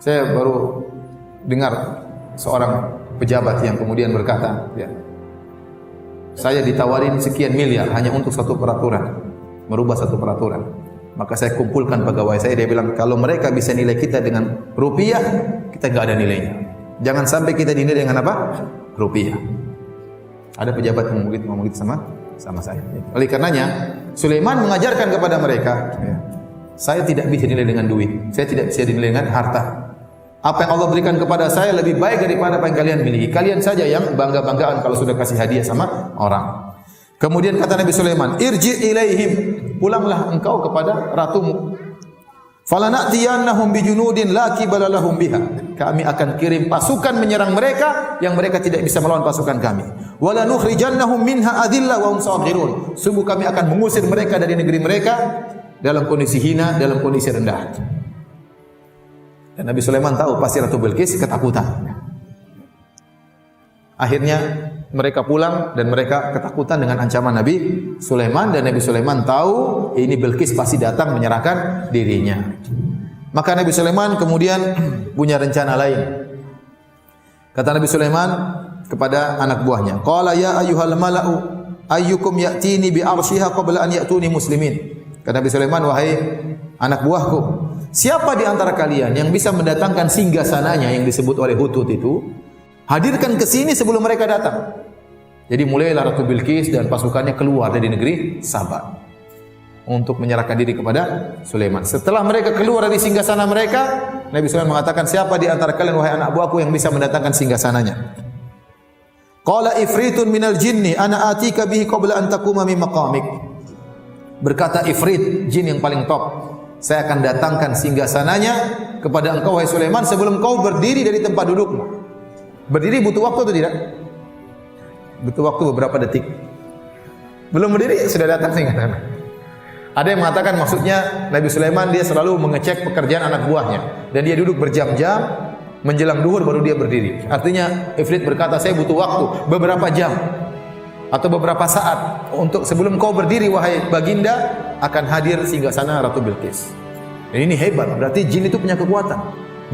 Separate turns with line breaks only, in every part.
Saya baru dengar seorang pejabat yang kemudian berkata, ya, saya ditawarin sekian miliar hanya untuk satu peraturan, merubah satu peraturan. Maka saya kumpulkan pegawai saya, dia bilang, kalau mereka bisa nilai kita dengan rupiah, kita nggak ada nilainya. Jangan sampai kita dinilai dengan apa? Rupiah. Ada pejabat yang ngomong gitu sama saya. Oleh karenanya, Sulaiman mengajarkan kepada mereka, ya, saya tidak bisa dinilai dengan duit, saya tidak bisa dinilai dengan harta. Apa yang Allah berikan kepada saya lebih baik daripada apa yang kalian miliki. Kalian saja yang bangga-banggaan kalau sudah kasih hadiah sama orang. Kemudian kata Nabi Sulaiman, irji ilaihim, pulanglah engkau kepada ratumu. Falanatiyannahum bijunudin la qibala lahum biha. Kami akan kirim pasukan menyerang mereka yang mereka tidak bisa melawan pasukan kami. Wala nukhrijannahum minha adillah wa hum saghirun. Sungguh kami akan mengusir mereka dari negeri mereka dalam kondisi hina, dalam kondisi rendah. Dan Nabi Sulaiman tahu pasti Ratu Bilqis ketakutan. Akhirnya mereka pulang dan mereka ketakutan dengan ancaman Nabi Sulaiman, dan Nabi Sulaiman tahu ini Bilqis pasti datang menyerahkan dirinya. Maka Nabi Sulaiman kemudian punya rencana lain. Kata Nabi Sulaiman kepada anak buahnya, qala ya ayyuhal mala'u ayyukum ya'tini bi arsyiha qabla an ya'tuni muslimin. Kata Nabi Sulaiman, wahai anak buahku, siapa di antara kalian yang bisa mendatangkan singgasananya yang disebut oleh Hutut itu? Hadirkan ke sini sebelum mereka datang. Jadi mulailah Ratu Bilqis dan pasukannya keluar dari negeri Saba untuk menyerahkan diri kepada Sulaiman. Setelah mereka keluar dari singgasana mereka, Nabi Sulaiman mengatakan, siapa di antara kalian wahai anak buahku yang bisa mendatangkan singgasananya? Qala ifritun minal jinni ana atika bihi qabla an taquma min maqamik. Berkata ifrit, jin yang paling top, saya akan datangkan singgasananya kepada engkau wahai Sulaiman sebelum kau berdiri dari tempat dudukmu. Berdiri butuh waktu atau tidak? Butuh waktu beberapa detik. Belum berdiri sudah datang singgasana. Ada yang mengatakan maksudnya Nabi Sulaiman dia selalu mengecek pekerjaan anak buahnya dan dia duduk berjam-jam menjelang duhur baru dia berdiri. Artinya ifrit berkata, saya butuh waktu beberapa jam atau beberapa saat untuk sebelum kau berdiri wahai baginda akan hadir singgasana Ratu Bilqis. Dan ini hebat, berarti jin itu punya kekuatan.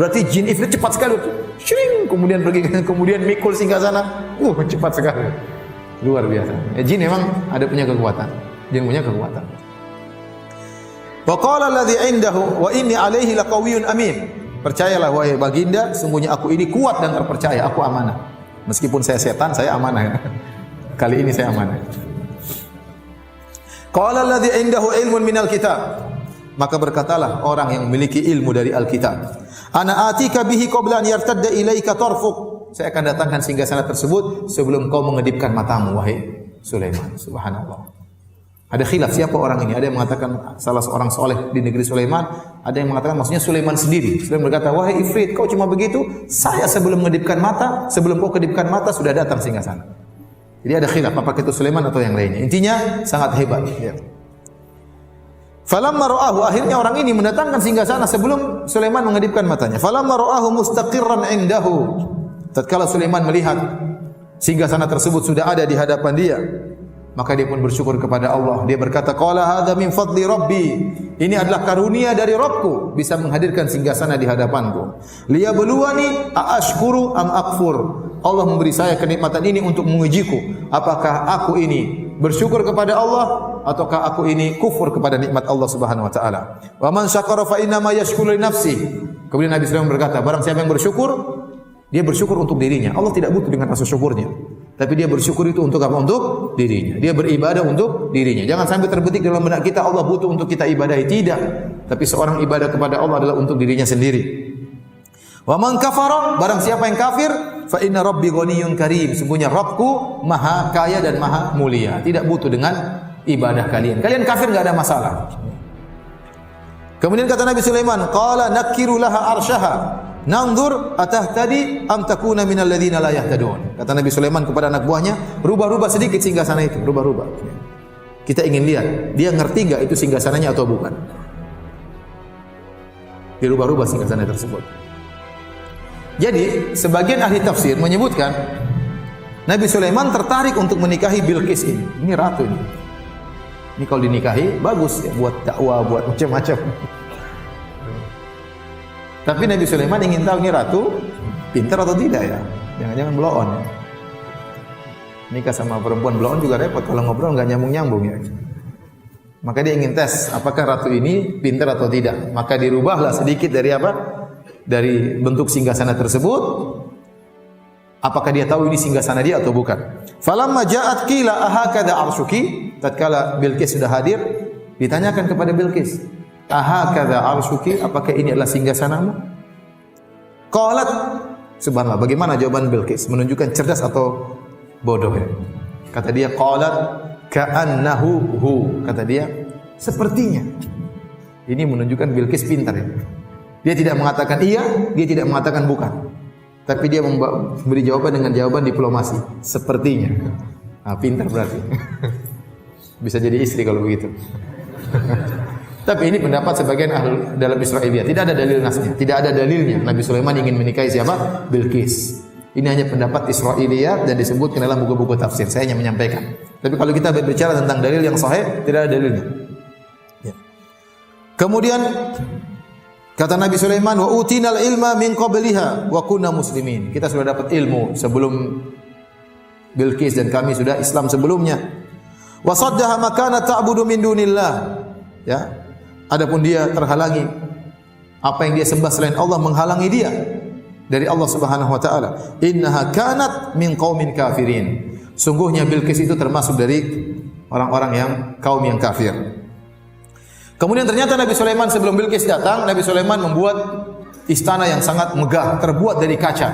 Berarti jin ifrit cepat sekali. Shring, kemudian pergi, kemudian mikul singgasana. Cepat sekali. Luar biasa. Jin memang ada punya kekuatan. Jin punya kekuatan. Wa qala alladhi 'indahu wa inni 'alaihi laqawiyyun amin. Percayalah wahai baginda, sungguhnya aku ini kuat dan terpercaya, aku amanah. Meskipun saya setan, saya amanah. Kali ini saya amanah. Qala alladhi 'indahu ilmun minal kitab. Maka berkatalah orang yang memiliki ilmu dari Alkitab, ana atika bihi qabla an yartadda ilaika tarfuk. Saya akan datangkan singgasana tersebut sebelum kau mengedipkan matamu wahai Sulaiman. Subhanallah. Ada khilaf siapa orang ini. Ada yang mengatakan salah seorang soleh di negeri Sulaiman, ada yang mengatakan maksudnya Sulaiman sendiri. Sulaiman berkata, wahai ifrit, kau cuma begitu, saya sebelum mengedipkan mata, sebelum kau kedipkan mata sudah datang singgasana. Jadi ada khilaf apakah itu Sulaiman atau yang lainnya. Intinya sangat hebat, ya. Falamma ra'ahu, akhirnya orang ini mendatangkan singgasana sebelum Sulaiman mengedipkan matanya. Falamma ra'ahu mustaqirran 'indahu. Tatkala Sulaiman melihat singgasana tersebut sudah ada di hadapan dia, maka dia pun bersyukur kepada Allah. Dia berkata, qala hadza min fadli rabbi. Ini adalah karunia dari Rabbku bisa menghadirkan singgasana di hadapanku. Liyabluwani aashkuru am akfur. Allah memberi saya kenikmatan ini untuk mengujiku, apakah aku ini bersyukur kepada Allah ataukah aku ini kufur kepada nikmat Allah Subhanahu wa taala. Wa man syakara fa inna ma yashkuru li nafsi. Kemudian Nabi SAW berkata, barang siapa yang bersyukur, dia bersyukur untuk dirinya. Allah tidak butuh dengan rasa syukurnya. Tapi dia bersyukur itu untuk apa? Untuk dirinya. Dia beribadah untuk dirinya. Jangan sampai terbetik dalam benak kita Allah butuh untuk kita ibadahi. Tidak. Tapi seorang ibadah kepada Allah adalah untuk dirinya sendiri. Wa man kafara, barang siapa yang kafir, fa inna rabbi ghaniyyun karim. Sesungguhnya Rabbku maha kaya dan maha mulia. Tidak butuh dengan ibadah kalian. Kalian kafir enggak ada masalah. Kemudian kata Nabi Sulaiman, qala nakiru laha arsyaha. Nanzur atahtadi am takuna minal ladzina la yahtadun. Kata Nabi Sulaiman kepada anak buahnya, rubah-rubah sedikit singgasana itu, rubah-rubah. Kita ingin lihat, dia ngerti enggak itu singgasananya atau bukan. Dirubah-rubah singgasana tersebut. Jadi, sebagian ahli tafsir menyebutkan Nabi Sulaiman tertarik untuk menikahi Bilqis ini. Ini ratu ini. Ini kalau dinikahi bagus ya buat dakwah, buat macam-macam. Tapi Nabi Sulaiman ingin tahu ini ratu pintar atau tidak ya. Jangan-jangan blow on. Nikah sama perempuan blow on juga repot, kalau ngobrol nggak nyambung-nyambung ya. Maka dia ingin tes apakah ratu ini pintar atau tidak. Maka dirubahlah sedikit dari apa? Dari bentuk singgasana tersebut. Apakah dia tahu ini singgasana dia atau bukan? Falamma ja'at qila ahakadha arshuki, tatkala Bilqis sudah hadir, ditanyakan kepada Bilqis, ahakadha arshuki, apakah ini adalah singgasanamu? Qalat, subhanallah, bagaimana jawaban Bilqis? Menunjukkan cerdas atau bodoh ya? Kata dia, qalat ka'annahu hu, kata dia, sepertinya. Ini menunjukkan Bilqis pintar ya. Dia tidak mengatakan iya, dia tidak mengatakan bukan. Tapi dia memberi jawaban dengan jawaban diplomasi. Sepertinya. Nah, pintar berarti. Bisa jadi istri kalau begitu. Tapi ini pendapat sebagian ahli dalam Israiliyat. Tidak ada dalil nasnya. Tidak ada dalilnya. Nabi Sulaiman ingin menikahi siapa? Bilqis. Ini hanya pendapat Israiliyat dan disebutkan dalam buku-buku tafsir. Saya hanya menyampaikan. Tapi kalau kita berbicara tentang dalil yang sahih, tidak ada dalilnya. Ya. Kemudian kata Nabi Sulaiman, wa utinal ilma min qabliha wa kunna muslimin. Kita sudah dapat ilmu sebelum Bilqis dan kami sudah Islam sebelumnya. Wa saddaha ma kana ta'budu min dunillah. Ya. Adapun dia terhalangi, apa yang dia sembah selain Allah menghalangi dia dari Allah Subhanahu wa taala. Innaha kanat min qaumin kafirin. Sungguhnya Bilqis itu termasuk dari orang-orang yang kaum yang kafir. Kemudian ternyata Nabi Sulaiman sebelum Bilqis datang, Nabi Sulaiman membuat istana yang sangat megah, terbuat dari kaca.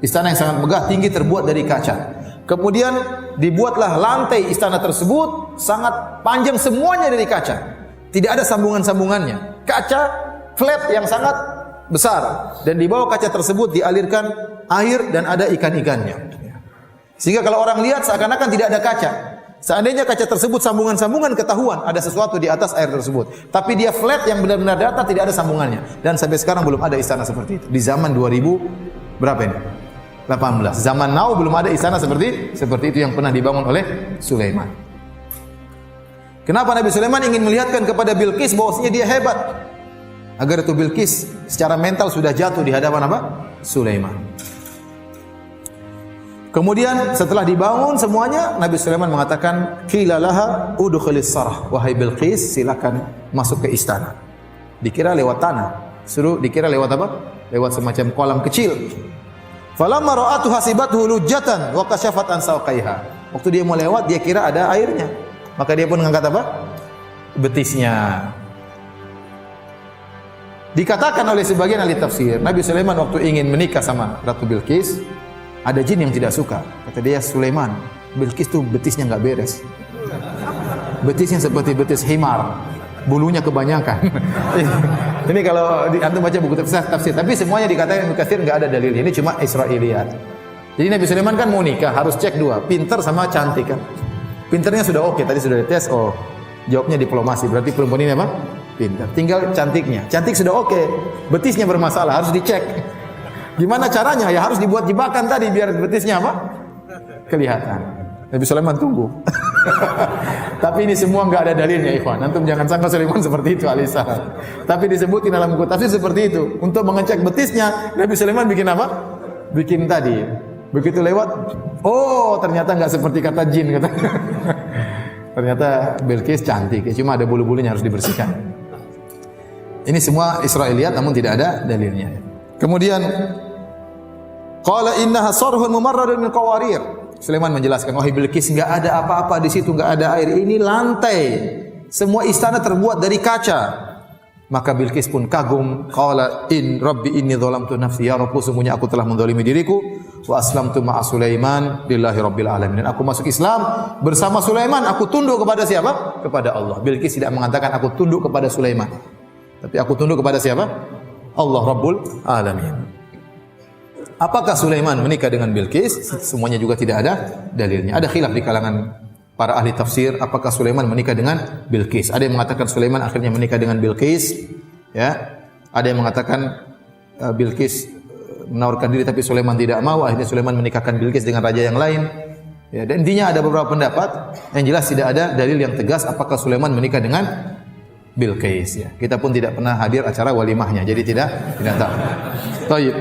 Istana yang sangat megah, tinggi, terbuat dari kaca. Kemudian dibuatlah lantai istana tersebut sangat panjang, semuanya dari kaca. Tidak ada sambungan-sambungannya. Kaca flat yang sangat besar. Dan di bawah kaca tersebut dialirkan air dan ada ikan-ikannya. Sehingga kalau orang lihat seakan-akan tidak ada kaca. Seandainya kaca tersebut sambungan-sambungan ketahuan ada sesuatu di atas air tersebut. Tapi dia flat yang benar-benar datar, tidak ada sambungannya. Dan sampai sekarang belum ada istana seperti itu. Di zaman 2000 berapa ini? 18. Zaman now belum ada istana seperti itu yang pernah dibangun oleh Sulaiman. Kenapa Nabi Sulaiman ingin melihatkan kepada Bilqis bahwasanya dia hebat? Agar itu Bilqis secara mental sudah jatuh di hadapan apa? Sulaiman. Kemudian setelah dibangun semuanya, Nabi Sulaiman mengatakan, "Qila laha udkhilis sarah." Wahai Bilqis, silakan masuk ke istana. Dikira lewat tanah. Dikira lewat apa? Lewat semacam kolam kecil. Falamma ra'atu hasibathu lujjatan wa kashafat an sawqaiha. Waktu dia mau lewat, dia kira ada airnya. Maka dia pun mengangkat apa? Betisnya. Dikatakan oleh sebagian ahli tafsir, Nabi Sulaiman waktu ingin menikah sama Ratu Bilqis, ada jin yang tidak suka. Kata dia, Sulaiman, Bilqis tuh betisnya enggak beres. Betisnya seperti betis himar. Bulunya kebanyakan. Ini kalau antum baca buku tafsir, tapi semuanya dikatakan Ibnu Katsir enggak ada dalilnya. Ini cuma Israiliyat. Jadi Nabi Sulaiman kan mau nikah, harus cek dua, pintar sama cantik kan. Pintarnya sudah oke, tadi sudah dites, oh jawabnya diplomasi, berarti perempuan ini apa? Pintar. Tinggal cantiknya. Cantik sudah oke, betisnya bermasalah, harus dicek. Gimana caranya? Ya harus dibuat jebakan tadi biar betisnya apa? Kelihatan. Nabi Sulaiman tunggu. Tapi ini semua enggak ada dalilnya, ikhwan. Antum jangan sangka Sulaiman seperti itu, Alisa. Tapi disebutin dalam buku tafsir seperti itu. Untuk mengecek betisnya, Nabi Sulaiman bikin apa? Bikin tadi. Begitu lewat, oh ternyata enggak seperti kata jin kata. Ternyata Bilqis cantik, cuma ada bulu-bulunya harus dibersihkan. Ini semua Israiliyat namun tidak ada dalilnya. Kemudian qala innaha sarhun mumarradun min qawarir. Sulaiman menjelaskan, wahai Bilqis, enggak ada apa-apa di situ, enggak ada air. Ini lantai. Semua istana terbuat dari kaca. Maka Bilqis pun kagum, qala in rabbi inni dzalamtu nafsi, ya Rabbku, sungguhnya aku telah menzalimi diriku, wa aslamtu ma'a Sulaiman lillahi rabbil alamin. Dan aku masuk Islam bersama Sulaiman, aku tunduk kepada siapa? Kepada Allah. Bilqis tidak mengatakan aku tunduk kepada Sulaiman. Tapi aku tunduk kepada siapa? Allah Rabbul Alamin. Apakah Sulaiman menikah dengan Bilqis? Semuanya juga tidak ada dalilnya. Ada khilaf di kalangan para ahli tafsir, apakah Sulaiman menikah dengan Bilqis? Ada yang mengatakan Sulaiman akhirnya menikah dengan Bilqis, ya. Ada yang mengatakan Bilqis menawarkan diri tapi Sulaiman tidak mau, akhirnya Sulaiman menikahkan Bilqis dengan raja yang lain. Ya, dan intinya ada beberapa pendapat, yang jelas tidak ada dalil yang tegas apakah Sulaiman menikah dengan Bilqis ya. Kita pun tidak pernah hadir acara walimahnya, jadi tidak tahu. Baik.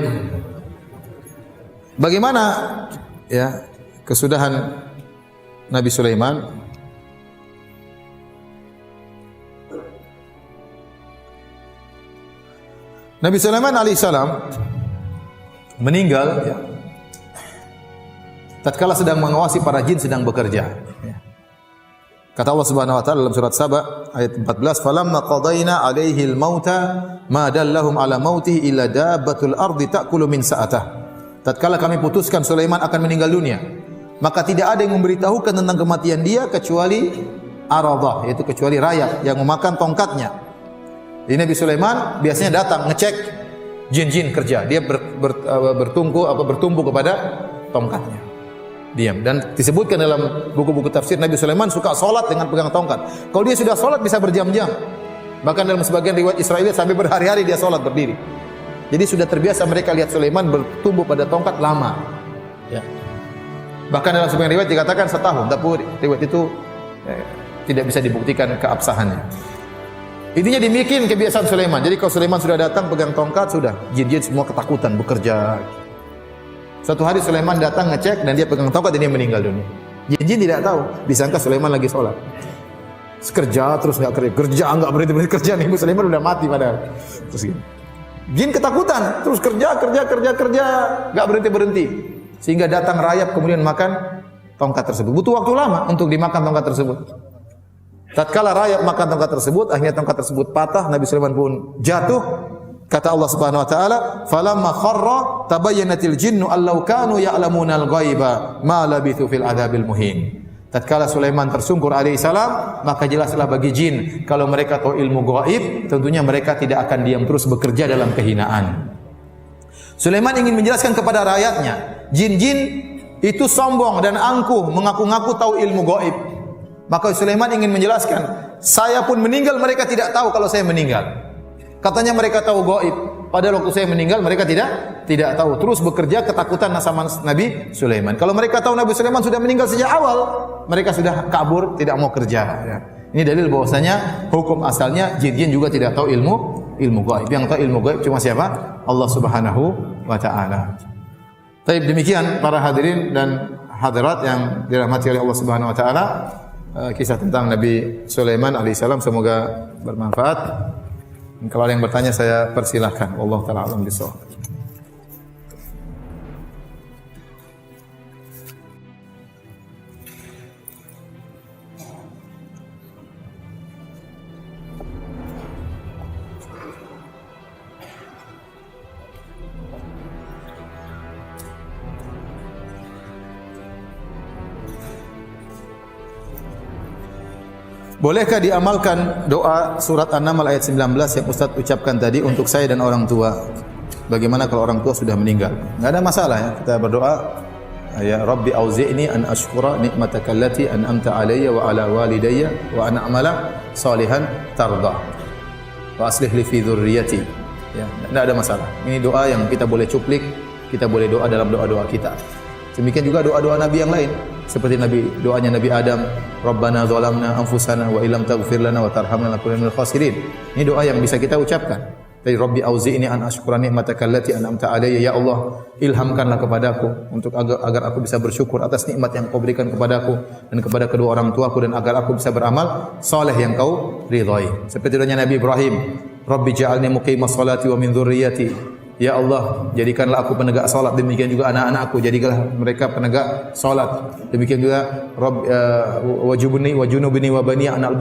Bagaimana ya kesudahan Nabi Sulaiman? Nabi Sulaiman alaihissalam meninggal ya, tatkala sedang mengawasi para jin sedang bekerja. Ya. Kata Allah Subhanahu wa taala dalam surat Saba ayat 14, "Falamma qadaina 'alaihi al-mauta ma dallahum 'ala mautihi illa dabbatul ardi ta'kulu min sa'atah." Tatkala kami putuskan Sulaiman akan meninggal dunia, maka tidak ada yang memberitahukan tentang kematian dia kecuali aradah, yaitu kecuali rayap yang memakan tongkatnya. Jadi Nabi Sulaiman biasanya datang ngecek jin-jin kerja. Dia bertumpu kepada tongkatnya. Diam. Dan disebutkan dalam buku-buku tafsir Nabi Sulaiman suka salat dengan pegang tongkat. Kalau dia sudah salat bisa berjam-jam. Bahkan dalam sebagian riwayat Israiliyat sampai berhari-hari dia salat berdiri. Jadi sudah terbiasa mereka lihat Sulaiman bertumbuh pada tongkat lama. Ya. Bahkan dalam sebagian riwayat dikatakan setahun, tapi riwayat itu tidak bisa dibuktikan keabsahannya. Intinya demikian kebiasaan Sulaiman. Jadi kalau Sulaiman sudah datang pegang tongkat, sudah jin-jin semua ketakutan bekerja. Suatu hari Sulaiman datang ngecek dan dia pegang tongkat dan dia meninggal dunia. Jin-jin tidak tahu, disangka Sulaiman lagi sholat. Kerja terus nggak berhenti kerja nih, Sulaiman udah mati padahal. Terus gini. Jin ketakutan, terus kerja, nggak berhenti. Sehingga datang rayap kemudian makan tongkat tersebut. Butuh waktu lama untuk dimakan tongkat tersebut. Tatkala rayap makan tongkat tersebut, akhirnya tongkat tersebut patah, Nabi Sulaiman pun jatuh. Kata Allah Subhanahu wa taala, "Falamma kharra tabayyanatil jinnu allau kanu ya'lamunal ghaiba ma labithu fil adabil muhin." Tatkala Sulaiman tersungkur alaihi salam, maka jelaslah bagi jin kalau mereka tahu ilmu gaib, tentunya mereka tidak akan diam terus bekerja dalam kehinaan. Sulaiman ingin menjelaskan kepada rakyatnya, jin-jin itu sombong dan angkuh, mengaku-ngaku tahu ilmu gaib. Maka Sulaiman ingin menjelaskan, saya pun meninggal, mereka tidak tahu kalau saya meninggal. Katanya mereka tahu gaib, padahal waktu saya meninggal mereka tidak tahu. Terus bekerja ketakutan sama Nabi Sulaiman. Kalau mereka tahu Nabi Sulaiman sudah meninggal sejak awal, mereka sudah kabur, tidak mau kerja. Ya. Ini dalil bahwasanya hukum asalnya jin-jin juga tidak tahu ilmu gaib. Yang tahu ilmu gaib cuma siapa? Allah Subhanahu wa taala. Baik, demikian para hadirin dan hadirat yang dirahmati oleh Allah Subhanahu wa taala. Kisah tentang Nabi Sulaiman alaihissalam semoga bermanfaat. Kalau ada yang bertanya saya persilahkan. Wallahu ta'ala a'lam bishawab. Bolehkah diamalkan doa surat An-Naml ayat 19 yang Ustaz ucapkan tadi untuk saya dan orang tua? Bagaimana kalau orang tua sudah meninggal? Enggak ada masalah ya. Kita berdoa, ya Rabbi auzi'ni an ashkura nikmataka allati an'amta alayya wa ala walidayya wa an a'mala salihan tarda. Wa aslih li fi dzurriyyati. Ya, enggak ada masalah. Ini doa yang kita boleh cuplik, kita boleh doa dalam doa-doa kita. Demikian juga doa-doa Nabi yang lain. Seperti doanya Nabi Adam, Rabbana zalamna anfusana wa illam taghfir lana wa tarhamna lanakunanna minal khasirin. Ini doa yang bisa kita ucapkan. Dari Rabbi auzi'ni an ashkura ni'mataka allati an'amta alayya, ya Allah, ilhamkanlah kepadaku untuk agar aku bisa bersyukur atas nikmat yang Kau berikan kepadaku dan kepada kedua orang tuaku, dan agar aku bisa beramal saleh yang Kau ridhai. Seperti doanya Nabi Ibrahim, Rabbi ja'alni muqimas salati wa min dzurriyyati. Ya Allah, jadikanlah aku penegak salat, demikian juga anak-anakku, jadikanlah mereka penegak salat. Demikian juga Rabb wajubni wa junubni wa bani anak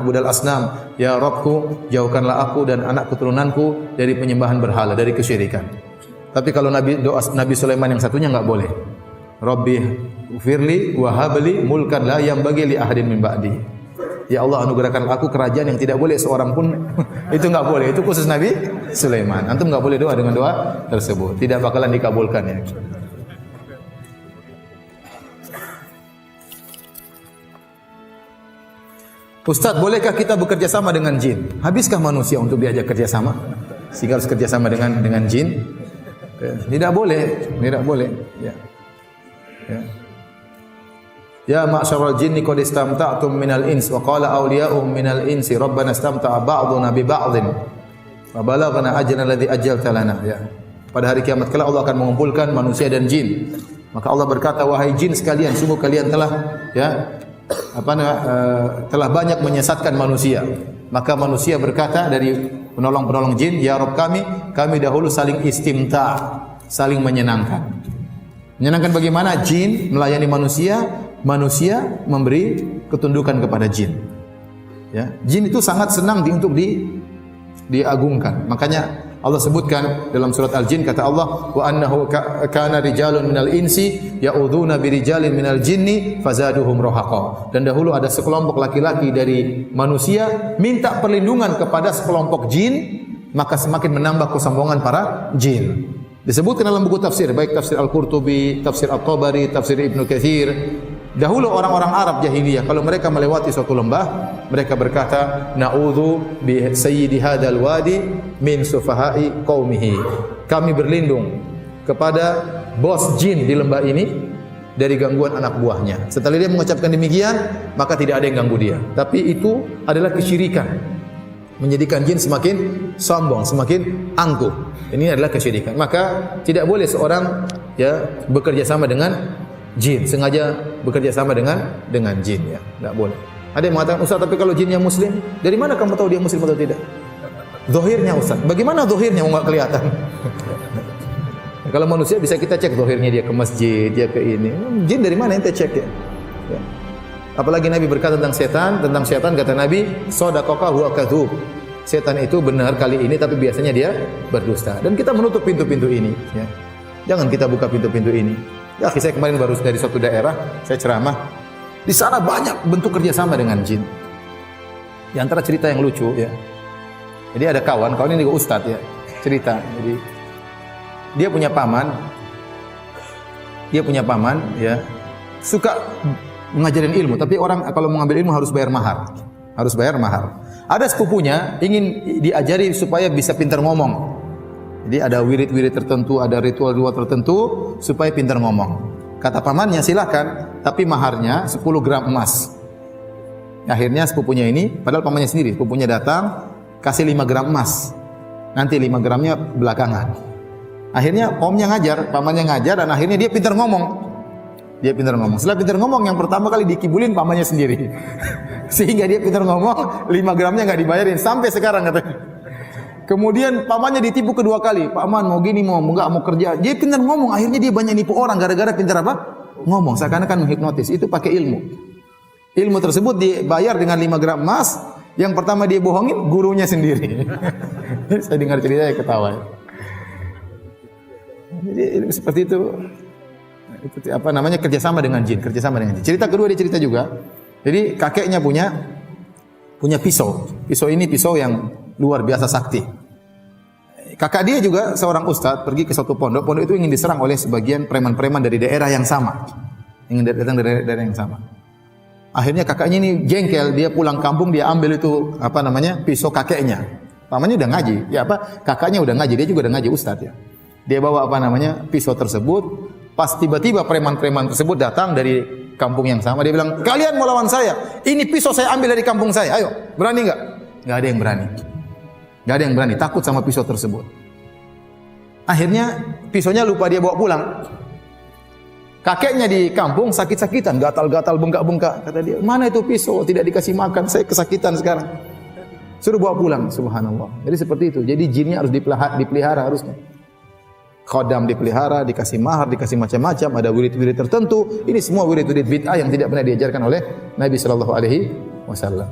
budal asnam. Ya Rabbku, jauhkanlah aku dan anak keturunanku dari penyembahan berhala, dari kesyirikan. Tapi kalau doa Nabi Sulaiman yang satunya enggak boleh. Rabbi firli wa habli mulkan la yanbaghi li ahadin min ba'di. Ya Allah, anugerahkan aku kerajaan yang tidak boleh seorang pun itu enggak boleh. Itu khusus Nabi Sulaiman. Antum enggak boleh doa dengan doa tersebut. Tidak bakalan dikabulkan ya. Ustaz, bolehkah kita bekerja sama dengan jin? Habiskah manusia untuk diajak kerja sama? Sehingga harus kerja sama dengan jin? Tidak boleh, tidak boleh. Ya. Ya. Ya ma'syaral jinni qad istamta'tum minal ins wa qala awliya'uhum minal insi rabbana istamta'a ba'duna bi ba'dhin wa balaghna ajrana alladhi ajjalta lana. Ya. Pada hari kiamat kelak Allah akan mengumpulkan manusia dan jin. Maka Allah berkata, wahai jin sekalian, sungguh kalian telah telah banyak menyesatkan manusia. Maka manusia berkata dari penolong-penolong jin, ya Rabb kami dahulu saling istimta, saling menyenangkan. Menyenangkan bagaimana? Jin melayani manusia, manusia memberi ketundukan kepada jin. Ya, jin itu sangat senang untuk diagungkan. Makanya Allah sebutkan dalam surat Al-Jin, kata Allah, wa annahu kana rijalun minal insi ya'udzuuna birijalin minal jinni fazaduhum rahaqa. Dan dahulu ada sekelompok laki-laki dari manusia minta perlindungan kepada sekelompok jin, maka semakin menambah kesombongan para jin. Disebutkan dalam buku tafsir, baik tafsir Al-Qurtubi, tafsir At-Tabari, tafsir Ibnu Katsir. Dahulu orang-orang Arab jahiliyah kalau mereka melewati suatu lembah, mereka berkata, na'udzu bi sayyidi hadzal wadi min sufahai qaumihi. Kami berlindung kepada bos jin di lembah ini dari gangguan anak buahnya. Setelah dia mengucapkan demikian, maka tidak ada yang ganggu dia. Tapi itu adalah kesyirikan. Menjadikan jin semakin sombong, semakin angkuh. Ini adalah kesyirikan. Maka tidak boleh seorang bekerja sama dengan jin, sengaja bekerja sama dengan jin, ya, tidak boleh. Ada yang mengatakan, Ustaz, tapi kalau jinnya muslim, dari mana kamu tahu dia muslim atau tidak? Zahirnya, Ustaz. Bagaimana zahirnya? Enggak kelihatan. Kalau manusia bisa kita cek zahirnya, dia ke masjid, dia ke ini. Jin dari mana ente cek ya? Ya. Apalagi Nabi berkata tentang setan kata Nabi, sadaqaka huwa kadzub. Setan itu benar kali ini tapi biasanya dia berdusta. Dan kita menutup pintu-pintu ini, ya. Jangan kita buka pintu-pintu ini. Ya, saya kemarin baru dari suatu daerah, saya ceramah. Di sana banyak bentuk kerjasama dengan jin. Di antara cerita yang lucu, ya. Jadi ada kawan ini juga ustadz, ya, cerita. Jadi dia punya paman, ya, suka mengajarin ilmu. Tapi orang kalau mau ngambil ilmu harus bayar mahar. Ada sepupunya ingin diajari supaya bisa pintar ngomong. Jadi ada wirid-wirid tertentu, ada ritual-ritual tertentu supaya pintar ngomong. Kata pamannya, silakan, tapi maharnya 10 gram emas. Akhirnya sepupunya ini, padahal pamannya sendiri, sepupunya datang, kasih 5 gram emas. Nanti 5 gramnya belakangan. Akhirnya omnya ngajar, pamannya ngajar, dan akhirnya dia pintar ngomong. Setelah pintar ngomong, yang pertama kali dikibulin pamannya sendiri. Sehingga dia pintar ngomong, 5 gramnya nggak dibayarin, sampai sekarang katanya. Kemudian pamannya ditipu kedua kali. Paman mau gini, mau kerja. Dia pintar ngomong, akhirnya dia banyak nipu orang gara-gara pintar apa? Ngomong, seakan-akan menghipnotis. Itu pakai ilmu. Ilmu tersebut dibayar dengan 5 gram emas. Yang pertama dia bohongin gurunya sendiri. Saya dengar ceritanya ketawa. Jadi seperti itu. Itu apa namanya, kerjasama dengan jin. Cerita kedua dia cerita juga. Jadi kakeknya punya pisau. Pisau ini pisau yang luar biasa sakti. Kakak dia juga seorang ustadz pergi ke suatu pondok. Pondok itu ingin diserang oleh sebagian preman-preman dari daerah yang sama. Ingin datang dari daerah yang sama. Akhirnya kakaknya ini jengkel, dia pulang kampung, dia ambil itu pisau kakeknya. Pamannya udah ngaji, kakaknya udah ngaji, dia juga udah ngaji ustadz, ya. Dia bawa pisau tersebut. Pas tiba-tiba preman-preman tersebut datang dari kampung yang sama, dia bilang, kalian mau lawan saya? Ini pisau saya ambil dari kampung saya, ayo, berani nggak? Nggak ada yang berani, takut sama pisau tersebut. Akhirnya pisaunya lupa dia bawa pulang. Kakeknya di kampung sakit-sakitan, gatal-gatal, bengkak-bengkak. Kata dia, mana itu pisau? Tidak dikasih makan, saya kesakitan sekarang. Suruh bawa pulang, subhanallah. Jadi seperti itu. Jadi jinnya harus dipelihara harusnya. Khodam dipelihara, dikasih mahar, dikasih macam-macam, ada wirid-wirid tertentu. Ini semua wirid-wirid bid'ah yang tidak pernah diajarkan oleh Nabi sallallahu alaihi wasallam.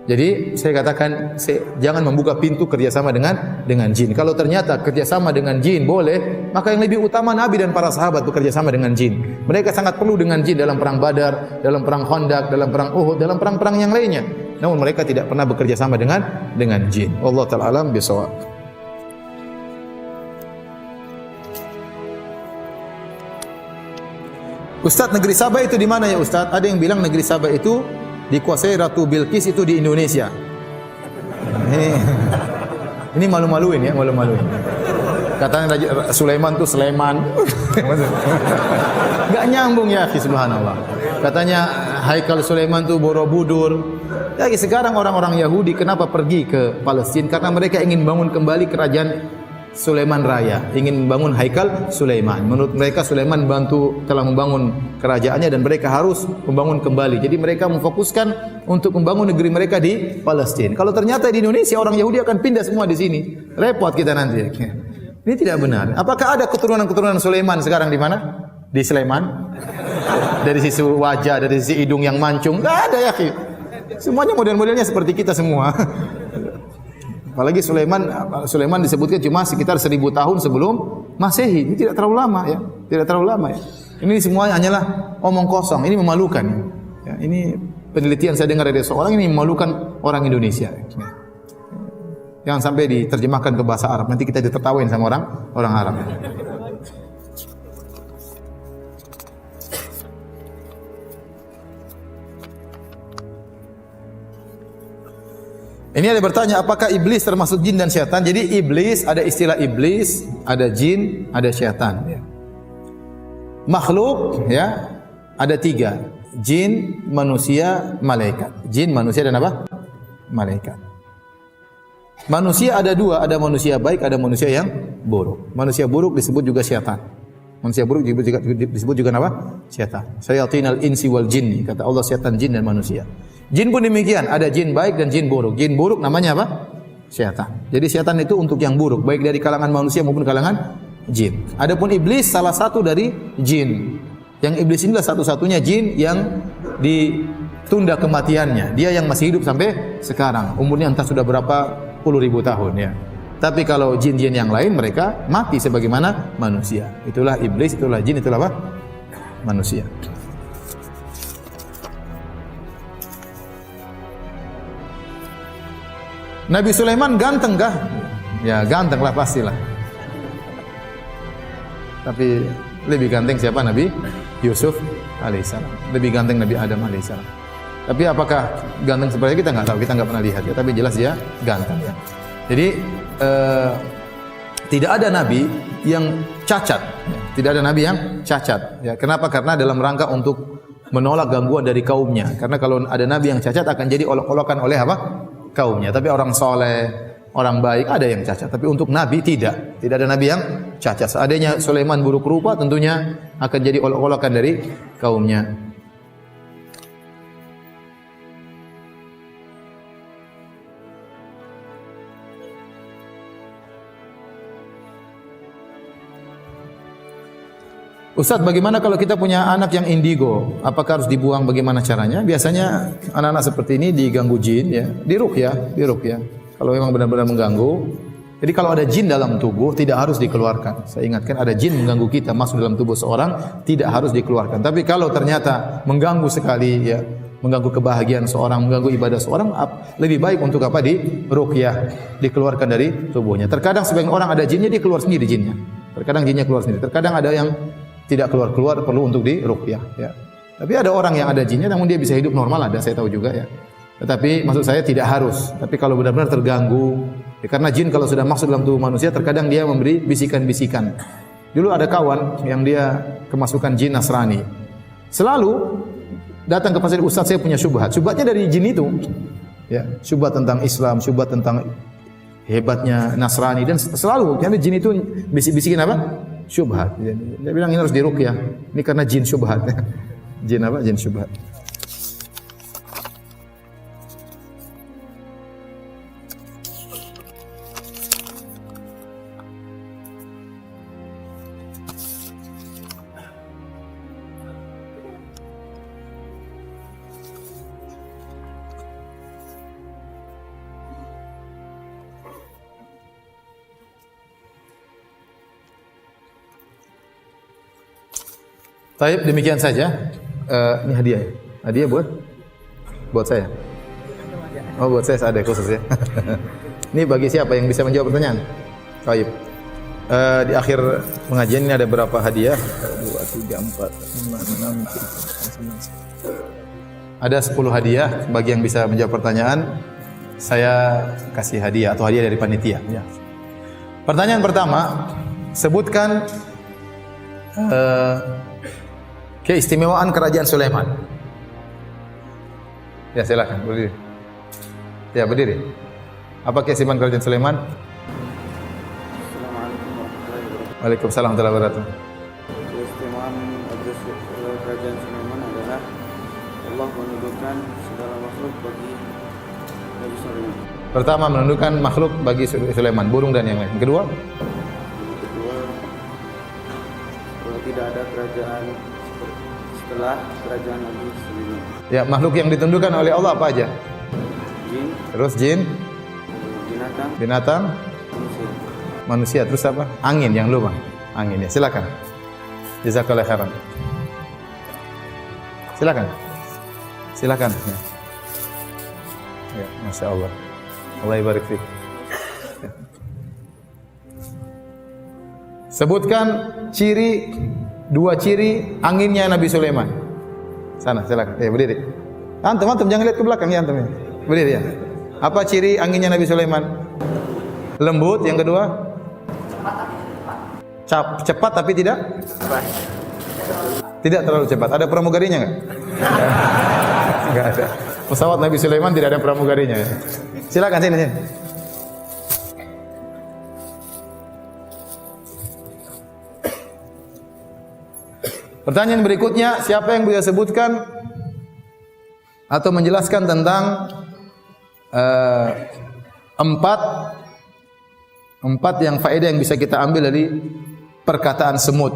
Jadi saya katakan, jangan membuka pintu kerjasama dengan jin. Kalau ternyata kerjasama dengan jin boleh, maka yang lebih utama Nabi dan para sahabat bekerja sama dengan jin. Mereka sangat perlu dengan jin dalam perang Badar, dalam perang Khandaq, dalam perang Uhud, dalam perang-perang yang lainnya. Namun mereka tidak pernah bekerja sama dengan jin. Wallahu ta'ala alam bisawab. Ustaz, negeri Sabah itu di mana ya Ustaz? Ada yang bilang negeri Sabah itu dikuasai Ratu Bilqis itu di Indonesia. Ini malu-maluin. Katanya Raja Sulaiman tuh Sleman. Enggak nyambung ya, subhanallah. Katanya Haikal Sulaiman itu Borobudur. Ya, sekarang orang-orang Yahudi kenapa pergi ke Palestina? Karena mereka ingin bangun kembali kerajaan Sulaiman Raya, ingin membangun Haikal Sulaiman. Menurut mereka Sulaiman telah membangun kerajaannya dan mereka harus membangun kembali. Jadi mereka memfokuskan untuk membangun negeri mereka di Palestina. Kalau ternyata di Indonesia orang Yahudi akan pindah semua di sini, repot kita nanti. Ini tidak benar. Apakah ada keturunan-keturunan Sulaiman sekarang di mana? Di Sleman? Dari sisi wajah, dari sisi hidung yang mancung, tidak ada ya. Semuanya model-modelnya seperti kita semua. Apalagi Sulaiman disebutkan cuma sekitar 1000 tahun sebelum Masehi. Ini tidak terlalu lama ya. Tidak terlalu lama ya. Ini semuanya hanyalah omong kosong. Ini memalukan. Ya, ini penelitian saya dengar dari seorang, ini memalukan orang Indonesia. Ya. Jangan sampai diterjemahkan ke bahasa Arab. Nanti kita ditertawain sama orang Arab. Ini ada bertanya, apakah iblis termasuk jin dan syaitan? Jadi iblis, ada istilah iblis, ada jin, ada syaitan. Ya. Makhluk, ya, ada 3. Jin, manusia, malaikat. Jin, manusia dan apa? Malaikat. Manusia ada 2, ada manusia baik, ada manusia yang buruk. Manusia buruk disebut juga syaitan. Manusia buruk disebut juga apa? Syaitan. Syayatinal insi wal jinni, kata Allah, syaitan, jin dan manusia. Jin pun demikian, ada jin baik dan jin buruk. Jin buruk namanya apa? Syaitan. Jadi syaitan itu untuk yang buruk, baik dari kalangan manusia maupun kalangan jin. Adapun iblis salah satu dari jin. Yang iblis inilah satu-satunya jin yang ditunda kematiannya. Dia yang masih hidup sampai sekarang. Umurnya entah sudah berapa puluh ribu tahun ya. Tapi kalau jin-jin yang lain mereka mati sebagaimana manusia. Itulah iblis, itulah jin, itulah apa? Manusia. Nabi Sulaiman ganteng kah? Ya ganteng lah pastilah. Tapi lebih ganteng siapa? Nabi Yusuf alaihissalam. Lebih ganteng Nabi Adam alaihissalam. Tapi apakah ganteng seperti kita nggak tahu, kita nggak pernah lihat ya. Tapi jelas dia ganteng ya. Jadi tidak ada nabi yang cacat. Tidak ada nabi yang cacat. Ya, kenapa? Karena dalam rangka untuk menolak gangguan dari kaumnya. Karena kalau ada nabi yang cacat akan jadi olok-olokan oleh apa? Kaumnya. Tapi orang soleh, orang baik ada yang cacat. Tapi untuk nabi tidak. Tidak ada nabi yang cacat. Seandainya Sulaiman buruk rupa tentunya akan jadi olok-olokan dari kaumnya. Ustaz, bagaimana kalau kita punya anak yang indigo? Apakah harus dibuang? Bagaimana caranya? Biasanya anak-anak seperti ini diganggu jin, ya, diruqyah. Kalau memang benar-benar mengganggu. Jadi kalau ada jin dalam tubuh tidak harus dikeluarkan. Saya ingatkan, ada jin mengganggu kita masuk dalam tubuh seorang tidak harus dikeluarkan. Tapi kalau ternyata mengganggu sekali, ya, mengganggu kebahagiaan seorang, mengganggu ibadah seorang, lebih baik untuk apa? Diruqyah, dikeluarkan dari tubuhnya. Terkadang sebagian orang ada jinnya, dia keluar sendiri jinnya. Terkadang jinnya keluar sendiri. Terkadang ada yang tidak keluar perlu untuk diruqyah ya. Tapi ada orang yang ada jinnya namun dia bisa hidup normal, ada, saya tahu juga ya. Tetapi maksud saya tidak harus. Tapi kalau benar-benar terganggu ya, karena jin kalau sudah masuk dalam tubuh manusia terkadang dia memberi bisikan-bisikan. Dulu ada kawan yang dia kemasukan jin Nasrani. Selalu datang ke pasir, Ustaz saya punya syubhat. Syubhatnya dari jin itu. Ya, syubhat tentang Islam, syubhat tentang hebatnya Nasrani dan selalu jadi jin itu bisik-bisikin apa? Syubhat. Dia bilang ini harus diruqyah. Ini karena jin syubhat. Jin apa? Jin syubhat. Baik, demikian saja. Ini hadiah ya? Hadiah buat saya? Oh, buat saya ada khusus ya. Ini bagi siapa yang bisa menjawab pertanyaan? Baik. Di akhir pengajian ini ada berapa hadiah? 2, 3, 4, 5, 6, 7, 8, 9. Ada 10 hadiah bagi yang bisa menjawab pertanyaan. Saya kasih hadiah atau hadiah dari panitia ya. Pertanyaan pertama, sebutkan keistimewaan kerajaan Sulaiman. Ya silakan berdiri. Ya berdiri. Apa keistimewaan kerajaan Sulaiman?
Assalamualaikum warahmatullahi wabarakatuh.
Waalaikumsalam warahmatullahi wabarakatuh.
Keistimewaan kerajaan Sulaiman adalah Allah menundukkan segala makhluk bagi Nabi Sulaiman.
Pertama, menundukkan makhluk bagi Sulaiman, burung dan yang lain. Kedua,
Kedua, tidak ada kerajaan setelah kerajaan Nabi Sulaiman.
ya makhluk yang ditundukkan oleh Allah apa aja?
Jin,
Terus jin,
binatang,
binatang,
manusia.
manusia, terus apa? Angin yang lupa. Angin ya, silakan. Jazakallahu khairan. Silakan. Silakan. Ya. Ya, Masya Allah. Allah barik fiik. Ya. Sebutkan dua ciri anginnya Nabi Sulaiman. Sana, silakan. Berdiri. Antum jangan lihat ke belakang ya antum. Berdiri ya. Apa ciri anginnya Nabi Sulaiman? Lembut, yang kedua? Cepat tapi tidak? Tidak terlalu cepat. Ada pramugarinya enggak? Enggak ada. Pesawat Nabi Sulaiman tidak ada pramugarinya ya. Silakan sini. Pertanyaan berikutnya, siapa yang bisa sebutkan atau menjelaskan tentang empat yang faedah yang bisa kita ambil dari perkataan semut.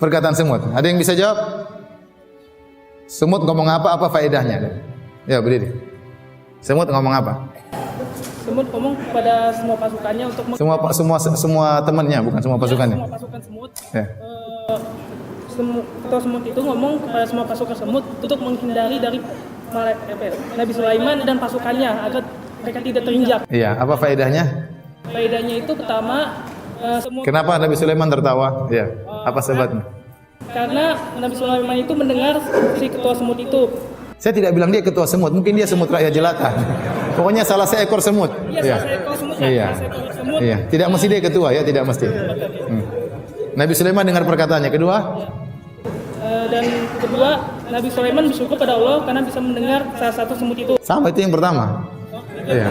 Perkataan semut. Ada yang bisa jawab? Semut ngomong apa? Apa faedahnya? Ya, berdiri. Semut ngomong apa?
Semut ngomong kepada semua pasukannya untuk
Semua temannya, bukan semua pasukannya.
semua pasukan semut.
Ya.
Ketua semut itu ngomong kepada semua pasukan semut untuk menghindari dari Nabi Sulaiman dan pasukannya agar mereka tidak terinjak.
Iya, apa faedahnya?
Faedahnya itu pertama, semut.
Kenapa Nabi Sulaiman tertawa? Iya. Apa sebabnya?
Karena Nabi Sulaiman itu mendengar si ketua semut itu.
Saya tidak bilang dia ketua semut, mungkin dia semut rakyat jelata. Pokoknya salah seekor semut.
Iya, salah seekor semut.
Iya.
Salah seekor semut.
Iya, tidak mesti dia ketua ya, tidak mesti. Nabi Sulaiman dengar perkataannya. Kedua,
Dan kedua, Nabi Sulaiman bersyukur pada Allah karena bisa mendengar salah satu semut itu.
sama itu yang pertama. Iya,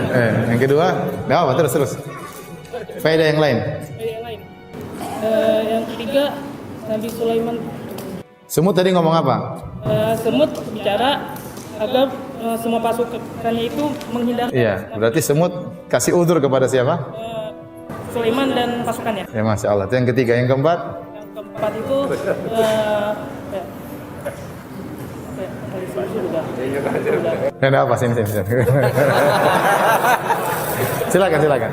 yang kedua, enggak apa terus. Faedah yang lain.
Yang lain. Yang ketiga, Nabi Sulaiman
Semut tadi ngomong apa?
semut bicara agar semua pasukannya itu menghindar
Iya, berarti semut kasih udzur kepada siapa?
Sulaiman dan pasukannya.
Ya, Masya Allah. Itu yang ketiga. Yang keempat?
Yang keempat itu
Ada apa? Sini. Silakan.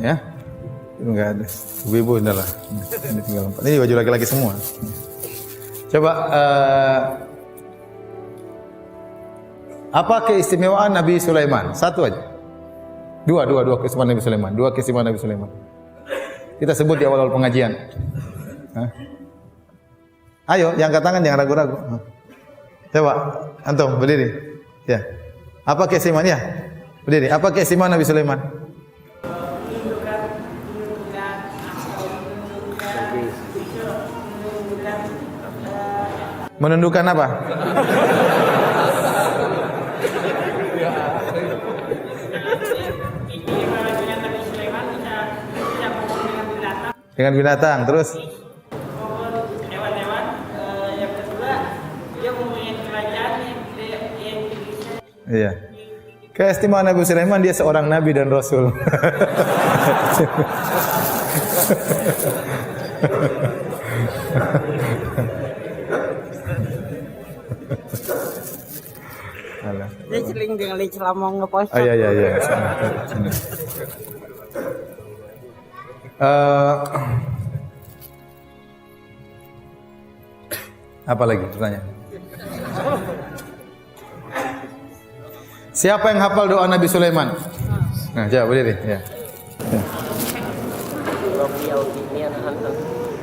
Ya, itu enggak ada. Ibu adalah. Ini tinggal 4. Ini baju laki-laki semua. Coba apa keistimewaan Nabi Sulaiman? Satu aja. Dua keistimewaan Nabi Sulaiman. Dua keistimewaan Nabi Sulaiman. Kita sebut di awal-awal pengajian. Hah? Ayo, yang angkat tangan jangan ragu-ragu. Coba, antum berdiri. Ya. Apa keistimewaan ya? Berdiri. Apa keistimewaan Nabi Sulaiman? Menundukkan apa? Dengan binatang, terus?
Hewan-hewan. Yang kedua, dia mempunyai kerajaan yang
Iya. Keistimewaan Nabi Sulaiman, dia seorang nabi dan rasul.
Dia sering dengan ceramah ngepost.
Iya. Apa lagi pertanyaan? Siapa yang hafal doa Nabi Sulaiman? Nah, jawab berdiri. Ya.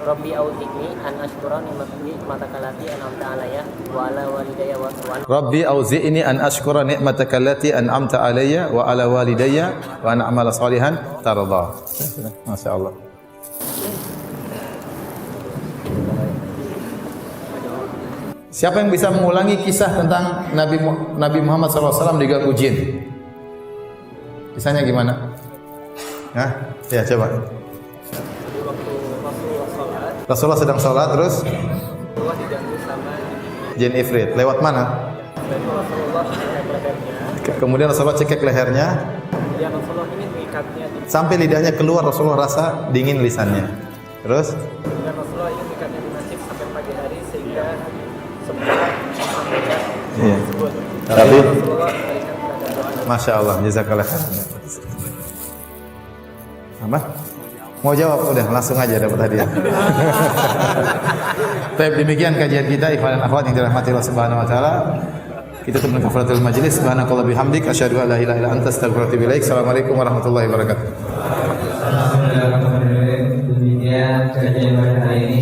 Rabbi auzi'ni an ashkura ni'mataka allati an'amta alayya wa ala walidayya wa an
Rabbi auzi'ni an ashkura ni'mataka allati an'amta alayya wa ala walidayya wa an a'mala salihan tarda. Masyaallah. Siapa yang bisa mengulangi kisah tentang Nabi Muhammad SAW diganggu jin? Kisahnya gimana? Hah? Ya, coba. Rasulullah sedang sholat, terus jin ifrit. Lewat mana? Kemudian Rasulullah cekek lehernya. Sampai lidahnya keluar, Rasulullah rasa dingin lisannya. Terus?
Dan Rasulullah ingin mengikatnya di masjid sampai pagi hari sehingga semua sampaikan
Iya.
tersebut.
Tapi
Rasulullah memberikan kepada doa.
Masya Allah, jazakallah khair. Apa? Mau jawab? Udah, langsung aja dapat hadiah. Baik, demikian kajian kita ikhwan dan akhwat yang dirahmati Allah Subhanahu wa taala. Kita tutup dengan kafaratul majlis. Subhanakallah bihamdik asyhadu an la ilaha illa anta astaghfiruka wa atubu ilaik. Assalamualaikum warahmatullahi wabarakatuh.
Demikian kajian pada hari ini.